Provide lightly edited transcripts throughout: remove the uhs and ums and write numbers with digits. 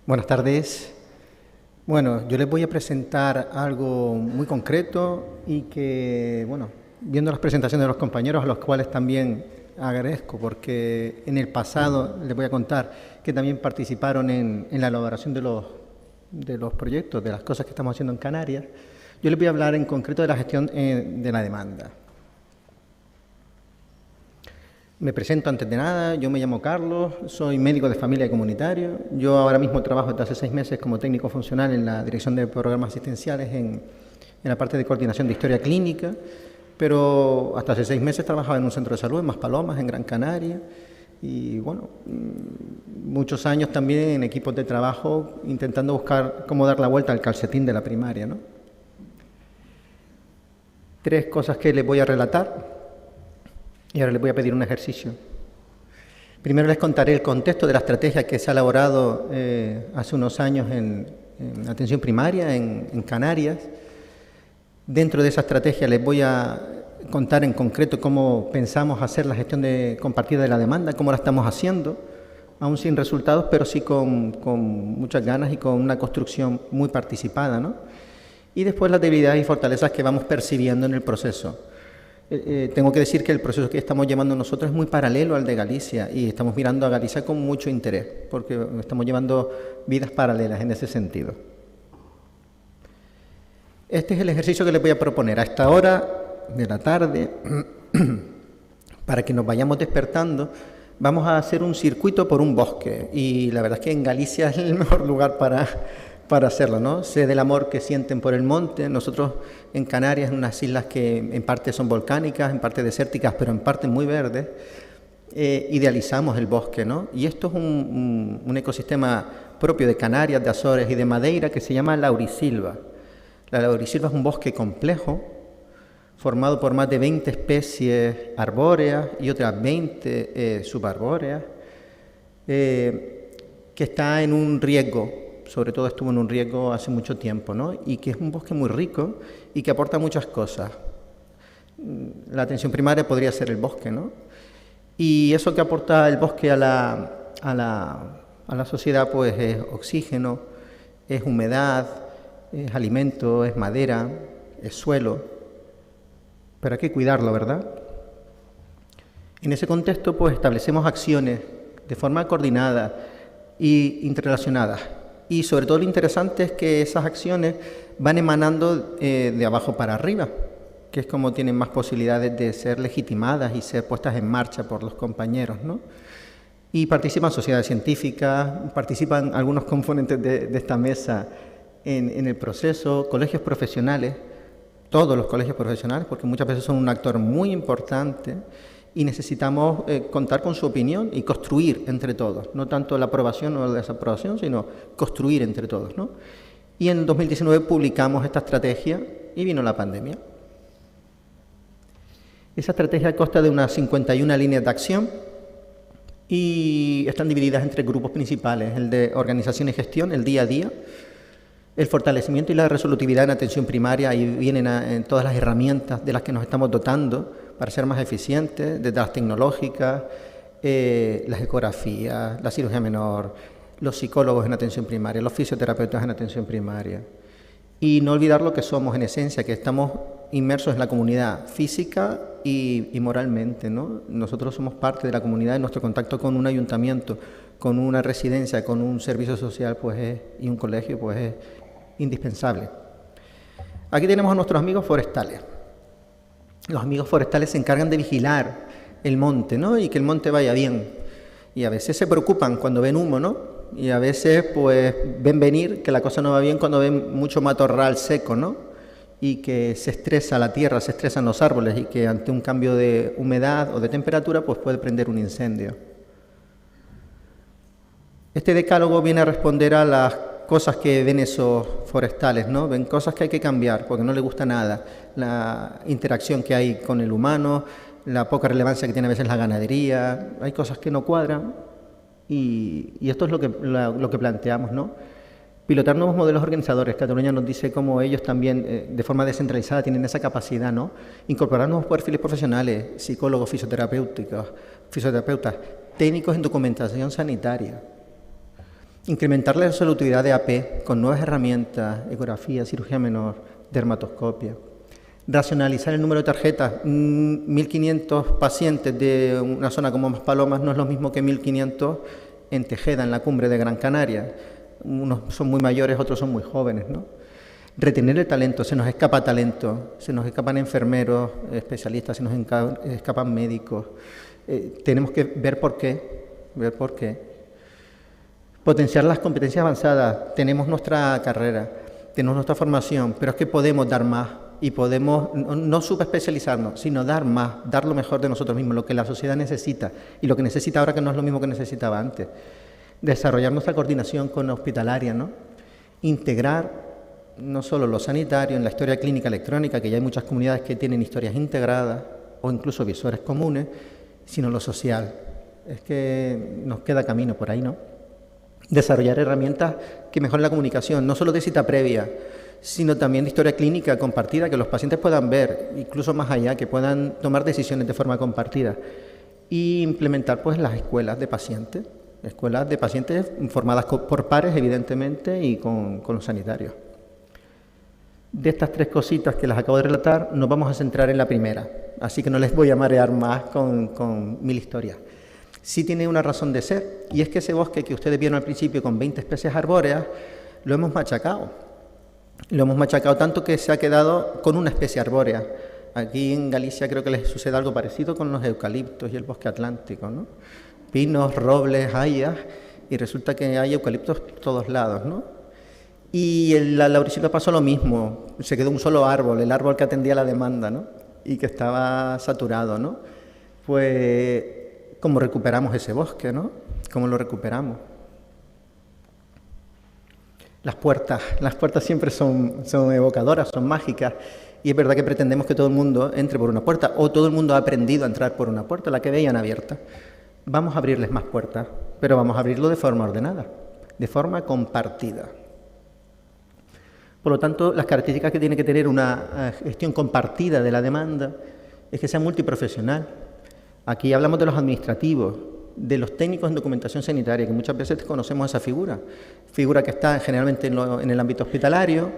Buenas tardes. Bueno, yo les voy a presentar algo muy concreto y que, bueno, viendo las presentaciones de los compañeros, a los cuales también agradezco, porque en el pasado les voy a contar que también participaron en la elaboración de los proyectos, de las cosas que estamos haciendo en Canarias. Yo les voy a hablar en concreto de la gestión de la demanda. Me presento antes de nada, yo me llamo Carlos, soy médico de familia y comunitario. Yo ahora mismo trabajo desde hace 6 meses como técnico funcional en la Dirección de Programas Asistenciales en la parte de coordinación de historia clínica, pero hasta hace 6 meses trabajaba en un centro de salud en Maspalomas, en Gran Canaria, y bueno, muchos años también en equipos de trabajo intentando buscar cómo dar la vuelta al calcetín de la primaria, ¿no? 3 cosas que les voy a relatar. Y ahora les voy a pedir un ejercicio. Primero les contaré el contexto de la estrategia que se ha elaborado hace unos años en atención primaria, en Canarias. Dentro de esa estrategia les voy a contar en concreto cómo pensamos hacer la gestión compartida de la demanda, cómo la estamos haciendo, aún sin resultados, pero sí con muchas ganas y con una construcción muy participada, ¿no? Y después las debilidades y fortalezas que vamos percibiendo en el proceso. Tengo que decir que el proceso que estamos llevando nosotros es muy paralelo al de Galicia y estamos mirando a Galicia con mucho interés porque estamos llevando vidas paralelas en ese sentido. Este es el ejercicio que les voy a proponer a esta hora de la tarde. Para que nos vayamos despertando, vamos a hacer un circuito por un bosque y la verdad es que en Galicia es el mejor lugar para hacerlo, ¿no? Sé del amor que sienten por el monte. Nosotros en Canarias, en unas islas que en parte son volcánicas, en parte desérticas, pero en parte muy verdes, idealizamos el bosque, ¿no? Y esto es un ecosistema propio de Canarias, de Azores y de Madeira que se llama laurisilva. La laurisilva es un bosque complejo, formado por más de 20 especies arbóreas y otras 20 subarbóreas, que está en un riesgo. Sobre todo estuvo en un riesgo hace mucho tiempo, ¿no? Y que es un bosque muy rico y que aporta muchas cosas. La atención primaria podría ser el bosque, ¿no? Y eso que aporta el bosque a la sociedad, pues es oxígeno, es humedad, es alimento, es madera, es suelo. Pero hay que cuidarlo, ¿verdad? En ese contexto, pues establecemos acciones de forma coordinada e interrelacionadas. Y sobre todo lo interesante es que esas acciones van emanando de abajo para arriba, que es como tienen más posibilidades de ser legitimadas y ser puestas en marcha por los compañeros, ¿no? Y participan sociedades científicas, participan algunos componentes de esta mesa en el proceso, colegios profesionales, todos los colegios profesionales, porque muchas veces son un actor muy importante y necesitamos contar con su opinión y construir entre todos, no tanto la aprobación o la desaprobación, sino construir entre todos, ¿no? Y en 2019 publicamos esta estrategia y vino la pandemia. Esa estrategia consta de unas 51 líneas de acción y están divididas entre grupos principales, el de organización y gestión, el día a día, el fortalecimiento y la resolutividad en atención primaria. Ahí vienen en todas las herramientas de las que nos estamos dotando para ser más eficientes, desde las tecnológicas, las ecografías, la cirugía menor, los psicólogos en atención primaria, los fisioterapeutas en atención primaria. Y no olvidar lo que somos en esencia, que estamos inmersos en la comunidad física y moralmente, ¿no? Nosotros somos parte de la comunidad y nuestro contacto con un ayuntamiento, con una residencia, con un servicio social y un colegio pues es indispensable. Aquí tenemos a nuestros amigos forestales. Los amigos forestales se encargan de vigilar el monte, ¿no? Y que el monte vaya bien. Y a veces se preocupan cuando ven humo, ¿no? Y a veces pues ven venir que la cosa no va bien cuando ven mucho matorral seco, ¿no? Y que se estresa la tierra, se estresan los árboles y que ante un cambio de humedad o de temperatura pues puede prender un incendio. Este decálogo viene a responder a las cosas que ven esos forestales, ¿no? Ven cosas que hay que cambiar porque no les gusta nada. La interacción que hay con el humano, la poca relevancia que tiene a veces la ganadería, hay cosas que no cuadran y esto es lo que planteamos, ¿no? Pilotar nuevos modelos organizadores. Cataluña nos dice cómo ellos también, de forma descentralizada, tienen esa capacidad, ¿no? Incorporar nuevos perfiles profesionales, psicólogos, fisioterapeutas, técnicos en documentación sanitaria. Incrementar la resolutividad de AP con nuevas herramientas, ecografía, cirugía menor, dermatoscopia. Racionalizar el número de tarjetas. 1.500 pacientes de una zona como Maspalomas no es lo mismo que 1.500 en Tejeda, en la cumbre de Gran Canaria. Unos son muy mayores, otros son muy jóvenes, ¿no? Retener el talento, se nos escapa talento, se nos escapan enfermeros, especialistas, se nos escapan médicos. Tenemos que ver por qué. Potenciar las competencias avanzadas. Tenemos nuestra carrera, tenemos nuestra formación, pero es que podemos dar más y podemos no subespecializarnos, sino dar más, dar lo mejor de nosotros mismos, lo que la sociedad necesita y lo que necesita ahora que no es lo mismo que necesitaba antes. Desarrollar nuestra coordinación con la hospitalaria, ¿no? Integrar no solo lo sanitario en la historia clínica electrónica, que ya hay muchas comunidades que tienen historias integradas o incluso visores comunes, sino lo social. Es que nos queda camino por ahí, ¿no? Desarrollar herramientas que mejoren la comunicación, no solo de cita previa, sino también de historia clínica compartida, que los pacientes puedan ver, incluso más allá, que puedan tomar decisiones de forma compartida. Y implementar pues las escuelas de pacientes formadas por pares, evidentemente, y con los sanitarios. De estas tres cositas que las acabo de relatar, nos vamos a centrar en la primera, así que no les voy a marear más con mil historias. Sí tiene una razón de ser, y es que ese bosque que ustedes vieron al principio con 20 especies arbóreas, lo hemos machacado. Lo hemos machacado tanto que se ha quedado con una especie arbórea. Aquí en Galicia creo que les sucede algo parecido con los eucaliptos y el bosque atlántico, ¿no? Pinos, robles, hayas, y resulta que hay eucaliptos por todos lados, ¿no? Y la laurisilva pasó lo mismo, se quedó un solo árbol, el árbol que atendía la demanda, ¿no? Y que estaba saturado, ¿no? Pues, ¿cómo recuperamos ese bosque, no? ¿Cómo lo recuperamos? Las puertas siempre son evocadoras, son mágicas, y es verdad que pretendemos que todo el mundo entre por una puerta, o todo el mundo ha aprendido a entrar por una puerta, la que veían abierta. Vamos a abrirles más puertas, pero vamos a abrirlo de forma ordenada, de forma compartida. Por lo tanto, las características que tiene que tener una gestión compartida de la demanda es que sea multiprofesional. Aquí hablamos de los administrativos, de los técnicos en documentación sanitaria, que muchas veces conocemos esa figura que está generalmente en el ámbito hospitalario,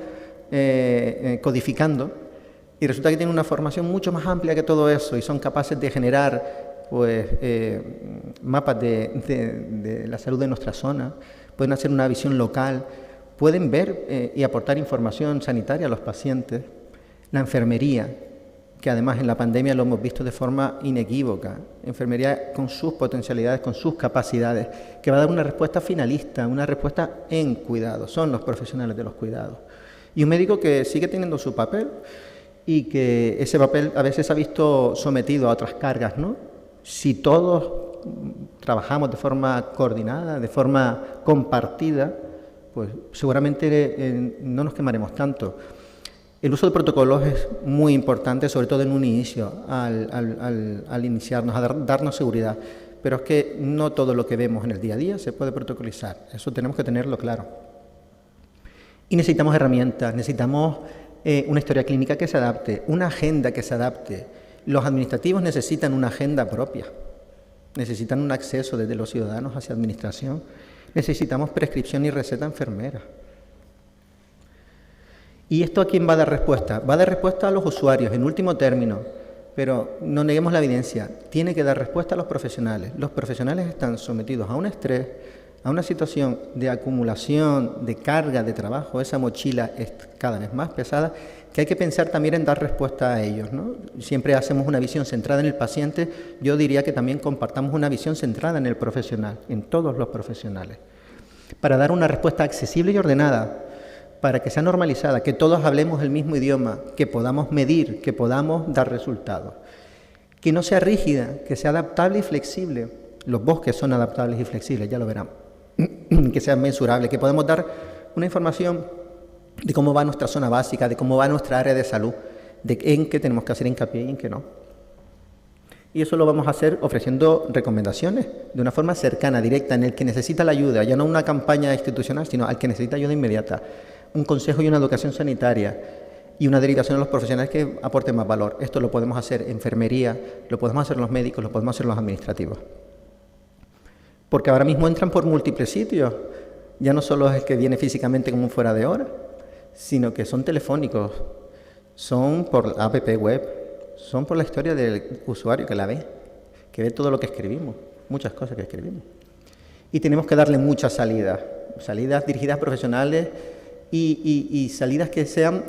codificando, y resulta que tienen una formación mucho más amplia que todo eso y son capaces de generar pues, mapas de la salud de nuestra zona, pueden hacer una visión local, pueden ver y aportar información sanitaria a los pacientes. La enfermería, que además en la pandemia lo hemos visto de forma inequívoca, enfermería con sus potencialidades, con sus capacidades, que va a dar una respuesta finalista, una respuesta en cuidado, son los profesionales de los cuidados. Y un médico que sigue teniendo su papel y que ese papel a veces se ha visto sometido a otras cargas, ¿no? Si todos trabajamos de forma coordinada, de forma compartida, pues seguramente no nos quemaremos tanto. El uso de protocolos es muy importante, sobre todo en un inicio, al iniciarnos, a darnos seguridad. Pero es que no todo lo que vemos en el día a día se puede protocolizar, eso tenemos que tenerlo claro. Y necesitamos herramientas, necesitamos una historia clínica que se adapte, una agenda que se adapte. Los administrativos necesitan una agenda propia, necesitan un acceso desde los ciudadanos hacia administración, necesitamos prescripción y receta enfermera. ¿Y esto a quién va a dar respuesta? Va a dar respuesta a los usuarios, en último término, pero no neguemos la evidencia, tiene que dar respuesta a los profesionales. Los profesionales están sometidos a un estrés, a una situación de acumulación, de carga de trabajo, esa mochila es cada vez más pesada, que hay que pensar también en dar respuesta a ellos, ¿no? Siempre hacemos una visión centrada en el paciente, yo diría que también compartamos una visión centrada en el profesional, en todos los profesionales, para dar una respuesta accesible y ordenada, para que sea normalizada, que todos hablemos el mismo idioma, que podamos medir, que podamos dar resultados. Que no sea rígida, que sea adaptable y flexible. Los bosques son adaptables y flexibles, ya lo verán. Que sea mensurable, que podamos dar una información de cómo va nuestra zona básica, de cómo va nuestra área de salud, de en qué tenemos que hacer hincapié y en qué no. Y eso lo vamos a hacer ofreciendo recomendaciones de una forma cercana, directa, en el que necesita la ayuda, ya no una campaña institucional, sino al que necesita ayuda inmediata. Un consejo y una educación sanitaria y una derivación a los profesionales que aporten más valor. Esto lo podemos hacer en enfermería, lo podemos hacer los médicos, lo podemos hacer los administrativos. Porque ahora mismo entran por múltiples sitios. Ya no solo es el que viene físicamente como un fuera de hora, sino que son telefónicos, son por app web, son por la historia del usuario que la ve, que ve todo lo que escribimos, muchas cosas que escribimos. Y tenemos que darle muchas salidas dirigidas a profesionales y salidas que sean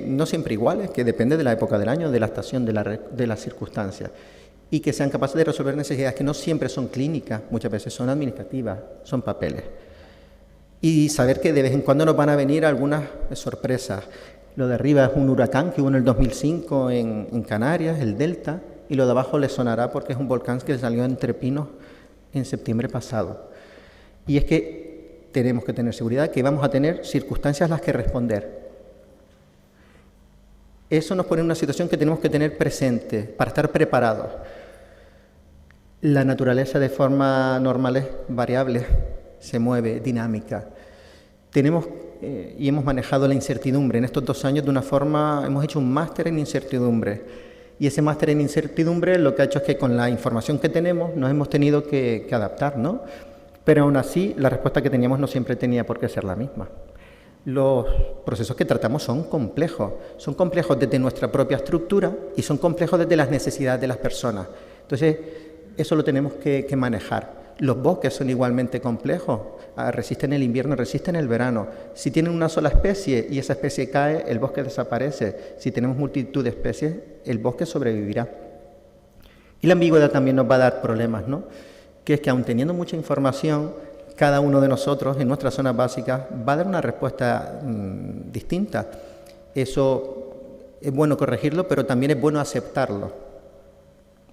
no siempre iguales, que depende de la época del año, de la estación, de las circunstancias, y que sean capaces de resolver necesidades que no siempre son clínicas, muchas veces son administrativas, son papeles. Y saber que de vez en cuando nos van a venir algunas sorpresas. Lo de arriba es un huracán que hubo en el 2005 en Canarias, el Delta, y lo de abajo les sonará porque es un volcán que salió entre pinos en septiembre pasado. Y es que tenemos que tener seguridad que vamos a tener circunstancias a las que responder. Eso nos pone en una situación que tenemos que tener presente para estar preparados. La naturaleza de forma normal es variable, se mueve, dinámica. Tenemos y hemos manejado la incertidumbre en estos 2 años de una forma, hemos hecho un máster en incertidumbre. Y ese máster en incertidumbre lo que ha hecho es que con la información que tenemos nos hemos tenido que adaptar, ¿no? Pero aún así la respuesta que teníamos no siempre tenía por qué ser la misma. Los procesos que tratamos son complejos desde nuestra propia estructura y son complejos desde las necesidades de las personas. Entonces, eso lo tenemos que manejar. Los bosques son igualmente complejos, resisten el invierno, resisten el verano. Si tienen una sola especie y esa especie cae, el bosque desaparece. Si tenemos multitud de especies, el bosque sobrevivirá. Y la ambigüedad también nos va a dar problemas, ¿no? Que es que aun teniendo mucha información, cada uno de nosotros en nuestras zonas básicas va a dar una respuesta distinta. Eso es bueno corregirlo, pero también es bueno aceptarlo.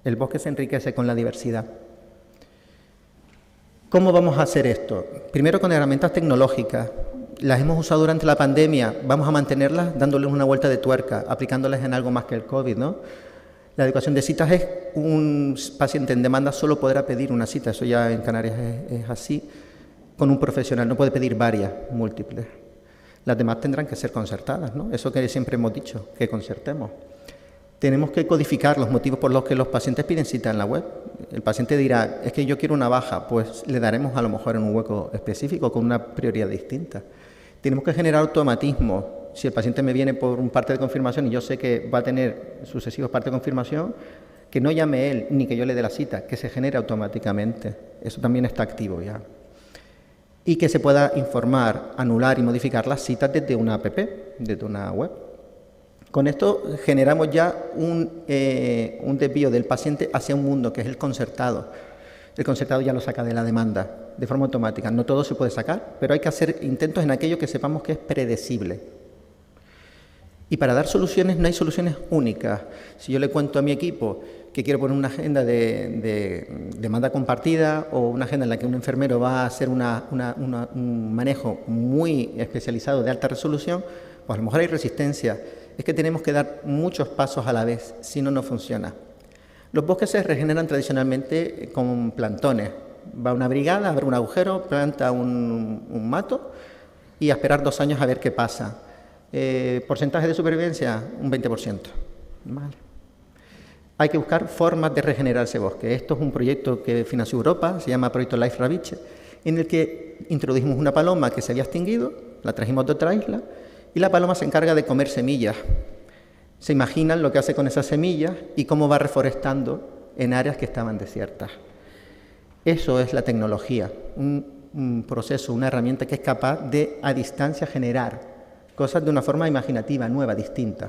El bosque se enriquece con la diversidad. ¿Cómo vamos a hacer esto? Primero con herramientas tecnológicas. Las hemos usado durante la pandemia, vamos a mantenerlas dándoles una vuelta de tuerca, aplicándolas en algo más que el COVID, ¿no? La adecuación de citas es un paciente en demanda solo podrá pedir una cita, eso ya en Canarias es así, con un profesional, no puede pedir varias, múltiples. Las demás tendrán que ser concertadas, ¿no? Eso que siempre hemos dicho, que concertemos. Tenemos que codificar los motivos por los que los pacientes piden cita en la web. El paciente dirá, es que yo quiero una baja, pues le daremos a lo mejor en un hueco específico con una prioridad distinta. Tenemos que generar automatismos. Si el paciente me viene por un parte de confirmación y yo sé que va a tener sucesivos partes de confirmación, que no llame él ni que yo le dé la cita, que se genere automáticamente. Eso también está activo ya. Y que se pueda informar, anular y modificar las citas desde una app, desde una web. Con esto generamos ya un desvío del paciente hacia un mundo que es el concertado. El concertado ya lo saca de la demanda de forma automática. No todo se puede sacar, pero hay que hacer intentos en aquello que sepamos que es predecible. Y para dar soluciones no hay soluciones únicas. Si yo le cuento a mi equipo que quiero poner una agenda de demanda compartida o una agenda en la que un enfermero va a hacer un manejo muy especializado de alta resolución, pues a lo mejor hay resistencia. Es que tenemos que dar muchos pasos a la vez, si no, no funciona. Los bosques se regeneran tradicionalmente con plantones. Va una brigada, abre un agujero, planta un mato y a esperar 2 años a ver qué pasa. Porcentaje de supervivencia, un 20%. Vale. Hay que buscar formas de regenerar ese bosque. Esto es un proyecto que financió Europa, se llama Proyecto Life Raviche, en el que introdujimos una paloma que se había extinguido, la trajimos de otra isla, y la paloma se encarga de comer semillas. Se imaginan lo que hace con esas semillas y cómo va reforestando en áreas que estaban desiertas. Eso es la tecnología, un proceso, una herramienta que es capaz de, a distancia, generar cosas de una forma imaginativa, nueva, distinta.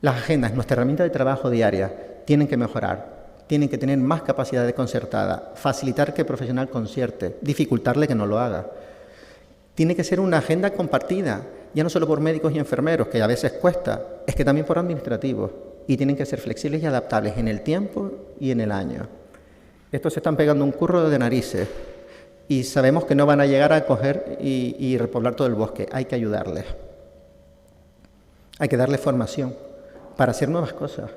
Las agendas, nuestra herramienta de trabajo diaria, tienen que mejorar, tienen que tener más capacidad de concertada, facilitar que el profesional concierte, dificultarle que no lo haga. Tiene que ser una agenda compartida, ya no solo por médicos y enfermeros, que a veces cuesta, es que también por administrativos, y tienen que ser flexibles y adaptables en el tiempo y en el año. Estos se están pegando un curro de narices y sabemos que no van a llegar a coger y repoblar todo el bosque, hay que ayudarles. Hay que darles formación para hacer nuevas cosas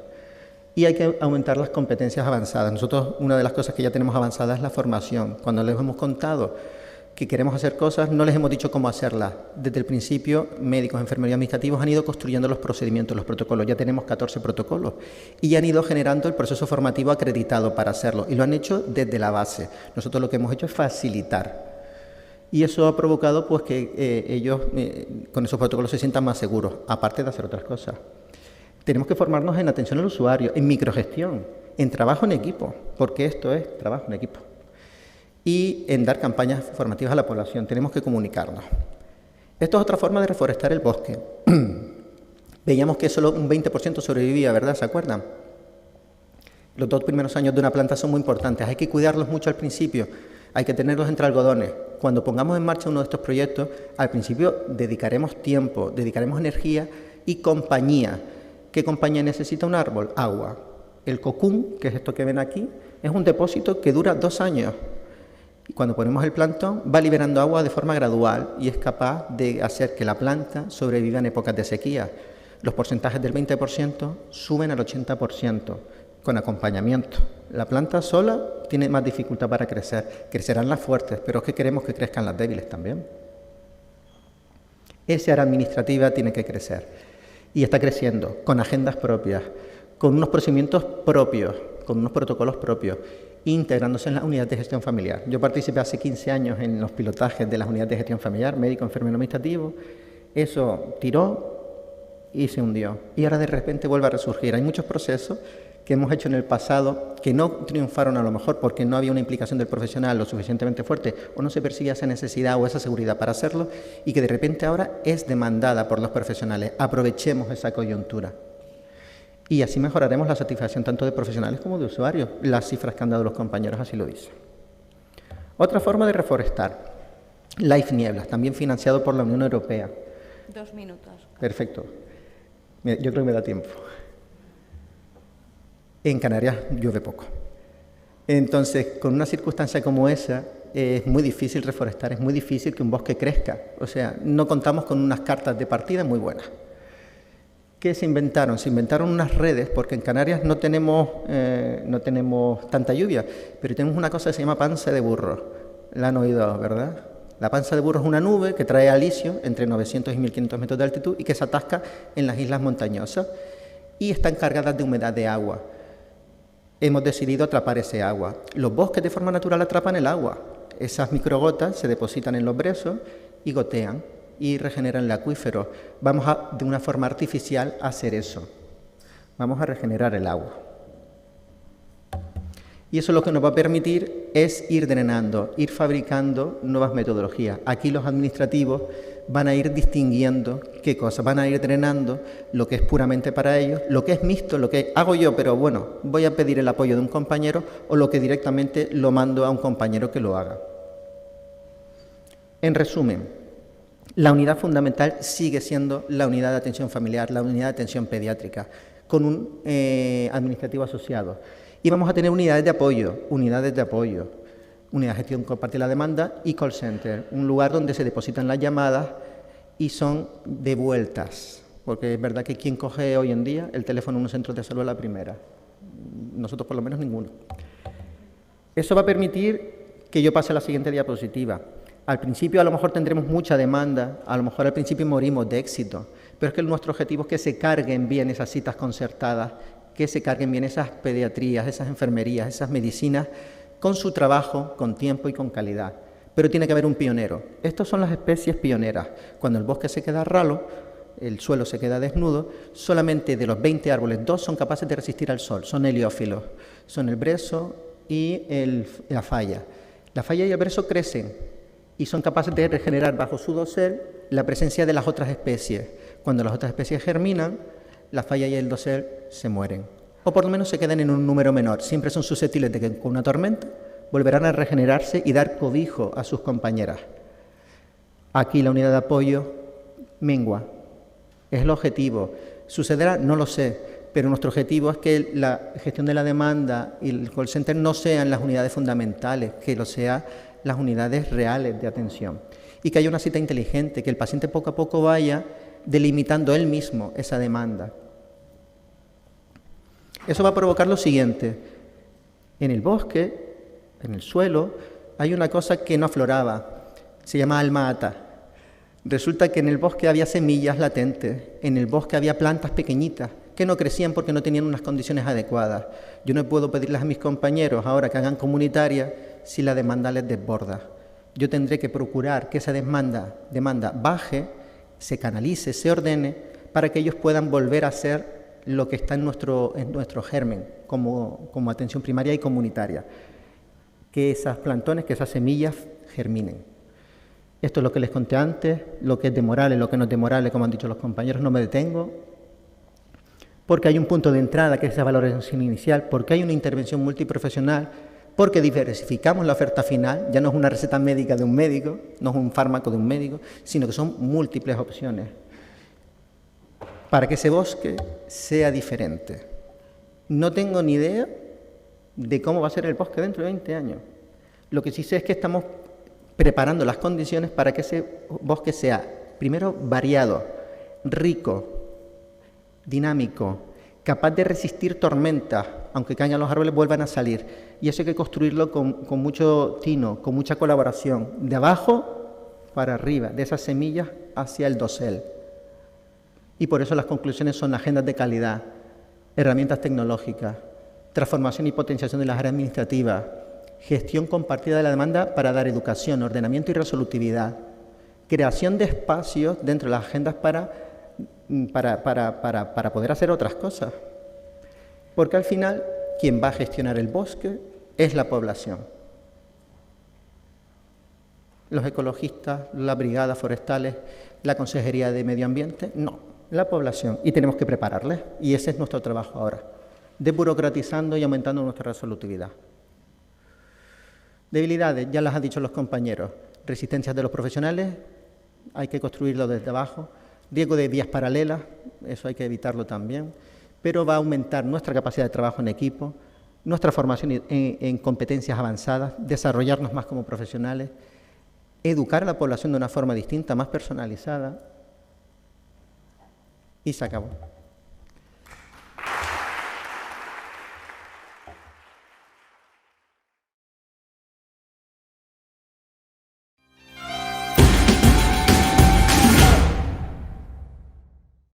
y hay que aumentar las competencias avanzadas. Nosotros, una de las cosas que ya tenemos avanzada es la formación. Cuando les hemos contado que queremos hacer cosas, no les hemos dicho cómo hacerlas. Desde el principio, médicos, enfermeros y administrativos han ido construyendo los procedimientos, los protocolos. Ya tenemos 14 protocolos y han ido generando el proceso formativo acreditado para hacerlo y lo han hecho desde la base. Nosotros lo que hemos hecho es facilitar Y eso ha provocado pues, que ellos con esos protocolos se sientan más seguros, aparte de hacer otras cosas. Tenemos que formarnos en atención al usuario, en microgestión, en trabajo en equipo, porque esto es trabajo en equipo. Y en dar campañas formativas a la población, tenemos que comunicarnos. Esto es otra forma de reforestar el bosque. Veíamos que solo un 20% sobrevivía, ¿verdad? ¿Se acuerdan? Los 2 primeros años de una planta son muy importantes, hay que cuidarlos mucho al principio, hay que tenerlos entre algodones. Cuando pongamos en marcha uno de estos proyectos, al principio dedicaremos tiempo, dedicaremos energía y compañía. ¿Qué compañía necesita un árbol? Agua. El cocún, que es esto que ven aquí, es un depósito que dura 2 años. Y cuando ponemos el plantón, va liberando agua de forma gradual y es capaz de hacer que la planta sobreviva en épocas de sequía. Los porcentajes del 20% suben al 80%, con acompañamiento. La planta sola tiene más dificultad para crecer. Crecerán las fuertes, pero es que queremos que crezcan las débiles también. Esa área administrativa tiene que crecer. Y está creciendo, con agendas propias, con unos procedimientos propios, con unos protocolos propios, integrándose en las unidades de gestión familiar. Yo participé hace 15 años en los pilotajes de las unidades de gestión familiar, médico, enfermero administrativo. Eso tiró y se hundió. Y ahora de repente vuelve a resurgir. Hay muchos procesos que hemos hecho en el pasado que no triunfaron a lo mejor porque no había una implicación del profesional lo suficientemente fuerte o no se persigue esa necesidad o esa seguridad para hacerlo y que de repente ahora es demandada por los profesionales. Aprovechemos esa coyuntura. Y así mejoraremos la satisfacción tanto de profesionales como de usuarios. Las cifras que han dado los compañeros así lo dicen. Otra forma de reforestar, Life Nieblas, también financiado por la Unión Europea. 2 minutos. Perfecto. Yo creo que me da tiempo. En Canarias llueve poco. Entonces, con una circunstancia como esa, es muy difícil reforestar, es muy difícil que un bosque crezca. O sea, no contamos con unas cartas de partida muy buenas. ¿Qué se inventaron? Se inventaron unas redes, porque en Canarias no tenemos tanta lluvia, pero tenemos una cosa que se llama panza de burro. La han oído, ¿verdad? La panza de burro es una nube que trae alisio entre 900 y 1500 metros de altitud y que se atasca en las islas montañosas y están cargadas de humedad de agua. Hemos decidido atrapar ese agua. Los bosques de forma natural atrapan el agua. Esas microgotas se depositan en los brezos y gotean y regeneran el acuífero. Vamos de una forma artificial a hacer eso. Vamos a regenerar el agua. Y eso lo que nos va a permitir es ir drenando, ir fabricando nuevas metodologías. Aquí los administrativos van a ir distinguiendo qué cosas, van a ir drenando lo que es puramente para ellos, lo que es mixto, lo que hago yo, pero bueno, voy a pedir el apoyo de un compañero o lo que directamente lo mando a un compañero que lo haga. En resumen, la unidad fundamental sigue siendo la unidad de atención familiar, la unidad de atención pediátrica, con un administrativo asociado. Y vamos a tener unidades de apoyo, unidad de gestión compartida de la demanda y call center, un lugar donde se depositan las llamadas y son devueltas, porque es verdad que quien coge hoy en día el teléfono en un centro de salud a la primera, nosotros por lo menos ninguno. Eso va a permitir que yo pase a la siguiente diapositiva. Al principio a lo mejor tendremos mucha demanda, a lo mejor al principio morimos de éxito, pero es que nuestro objetivo es que se carguen bien esas citas concertadas, que se carguen bien esas pediatrías, esas enfermerías, esas medicinas, con su trabajo, con tiempo y con calidad. Pero tiene que haber un pionero. Estas son las especies pioneras. Cuando el bosque se queda ralo, el suelo se queda desnudo, solamente de los 20 árboles, 2 son capaces de resistir al sol, son heliófilos, son el brezo y la falla. La falla y el brezo crecen y son capaces de regenerar bajo su dosel la presencia de las otras especies. Cuando las otras especies germinan, la falla y el dosel se mueren, o por lo menos se quedan en un número menor. Siempre son susceptibles de que con una tormenta volverán a regenerarse y dar cobijo a sus compañeras. Aquí la unidad de apoyo mengua, es el objetivo. ¿Sucederá? No lo sé, pero nuestro objetivo es que la gestión de la demanda y el call center no sean las unidades fundamentales, que lo sean las unidades reales de atención. Y que haya una cita inteligente, que el paciente poco a poco vaya delimitando él mismo esa demanda. Eso va a provocar lo siguiente. En el bosque, en el suelo, hay una cosa que no afloraba, se llama alma ata. Resulta que en el bosque había semillas latentes, en el bosque había plantas pequeñitas que no crecían porque no tenían unas condiciones adecuadas. Yo no puedo pedirles a mis compañeros ahora que hagan comunitaria si la demanda les desborda. Yo tendré que procurar que esa demanda baje, se canalice, se ordene, para que ellos puedan volver a ser lo que está en nuestro germen, como atención primaria y comunitaria. Que esos plantones, que esas semillas germinen. Esto es lo que les conté antes, lo que es de Morales, lo que no es de Morales, como han dicho los compañeros, no me detengo, porque hay un punto de entrada que es esa valoración inicial, porque hay una intervención multiprofesional, porque diversificamos la oferta final, ya no es una receta médica de un médico, no es un fármaco de un médico, sino que son múltiples opciones, para que ese bosque sea diferente. No tengo ni idea de cómo va a ser el bosque dentro de 20 años. Lo que sí sé es que estamos preparando las condiciones para que ese bosque sea, primero, variado, rico, dinámico, capaz de resistir tormentas, aunque caigan los árboles, vuelvan a salir. Y eso hay que construirlo con mucho tino, con mucha colaboración, de abajo para arriba, de esas semillas hacia el dosel. Y por eso las conclusiones son agendas de calidad, herramientas tecnológicas, transformación y potenciación de las áreas administrativas, gestión compartida de la demanda para dar educación, ordenamiento y resolutividad, creación de espacios dentro de las agendas para poder hacer otras cosas. Porque al final, quien va a gestionar el bosque es la población. Los ecologistas, las brigadas forestales, la Consejería de Medio Ambiente, no, la población. Y tenemos que prepararles, y ese es nuestro trabajo ahora, desburocratizando y aumentando nuestra resolutividad. Debilidades, ya las han dicho los compañeros, resistencias de los profesionales, hay que construirlo desde abajo, riesgo de vías paralelas, eso hay que evitarlo también, pero va a aumentar nuestra capacidad de trabajo en equipo, nuestra formación en competencias avanzadas, desarrollarnos más como profesionales, educar a la población de una forma distinta, más personalizada, y se acabó.